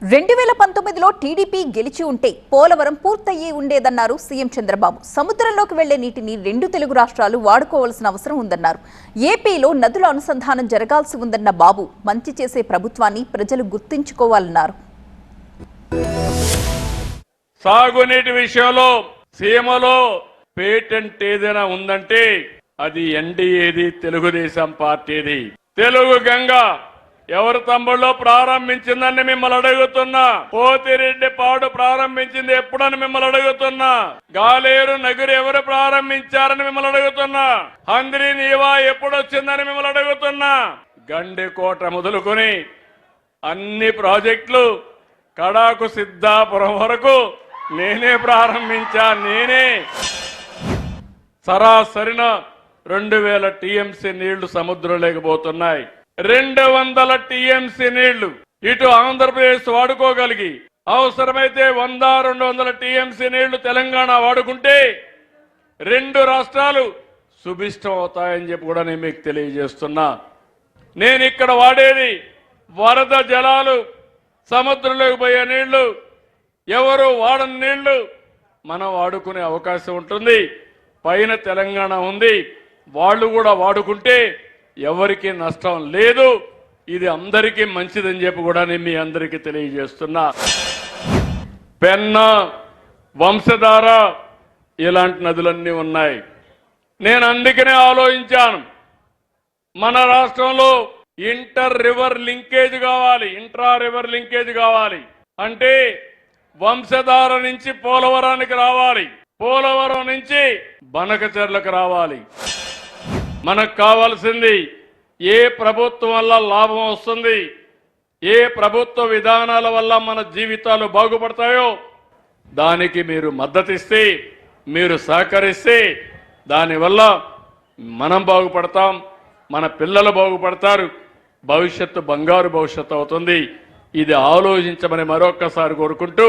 2019లో TDP గెలిచి ఉంటే పోలవరం పూర్తయ్యే ఉండేదన్నారు సీఎం చంద్రబాబు. సముద్రంలోకి వెళ్లే నీటిని రెండు తెలుగు రాష్ట్రాలు వాడుకోవాల్సిన అవసరం ఉందన్నారు. ఏపీలో నదుల అనుసంధానం జరగాల్సి ఉందన్న బాబు మంచి చేసే ప్రభుత్వాన్ని ప్రజలు గుర్తించుకోవాలన్నారు. సాగునీటి విషయంలో సీమలో పేటెంట్ ఏదైనా ఉందంటే అది ఎన్డీఏది, తెలుగుదేశం పార్టీది. తెలుగు గంగ ఎవరు తమ్ముళ్ళు ప్రారంభించిందని మిమ్మల్ని అడుగుతున్నా. పోతిరెడ్డి పాడు ప్రారంభించింది ఎప్పుడని మిమ్మల్ని అడుగుతున్నా. గాలేరు నగరు ఎవరు ప్రారంభించారని మిమ్మల్ని అడుగుతున్నా. హంద్రి నీవా ఎప్పుడు వచ్చిందని మిమ్మల్ని అడుగుతున్నా. గండికోట మొదలుకొని అన్ని ప్రాజెక్టులు కడాకు సిద్ధాపురం వరకు నేనే ప్రారంభించా. నేనే సరాసరిన 2000 టీఎంసీ నీళ్లు సముద్రం లేకపోతున్నాయి. 200 టీఎంసీ నీళ్లు ఇటు ఆంధ్రప్రదేశ్ వాడుకోగలిగి అవసరమైతే 100-200 టీఎంసీ నీళ్లు తెలంగాణ వాడుకుంటే 2 రాష్ట్రాలు సుభిష్టం అవుతాయని చెప్పి కూడా నేను మీకు తెలియజేస్తున్నా. నేను ఇక్కడ వాడేది వరద జలాలు, సముద్రంలోకి పోయే నీళ్లు, ఎవరు వాడని నీళ్లు మనం వాడుకునే అవకాశం ఉంటుంది. పైన తెలంగాణ ఉంది, వాళ్ళు కూడా వాడుకుంటే ఎవరికి నష్టం లేదు. ఇది అందరికీ మంచిదని చెప్పి కూడా నేను మీ అందరికీ తెలియజేస్తున్నా. పెన్నా, వంశధార ఇలాంటి నదులన్నీ ఉన్నాయి. నేను అందుకనే ఆలోచించాను, మన రాష్ట్రంలో ఇంటర్ రివర్ లింకేజ్ కావాలి, ఇంట్రా రివర్ లింకేజ్ కావాలి. అంటే వంశధార నుంచి పోలవరానికి రావాలి, పోలవరం నుంచి బనకచెర్లకు రావాలి. మనకు కావాల్సింది ఏ ప్రభుత్వం వల్ల లాభం వస్తుంది, ఏ ప్రభుత్వ విధానాల వల్ల మన జీవితాలు బాగుపడతాయో దానికి మీరు మద్దతిస్తే, మీరు సహకరిస్తే దానివల్ల మనం బాగుపడతాం, మన పిల్లలు బాగుపడతారు, భవిష్యత్తు బంగారు భవిష్యత్తు అవుతుంది. ఇది ఆలోచించమని మరొక్కసారి కోరుకుంటూ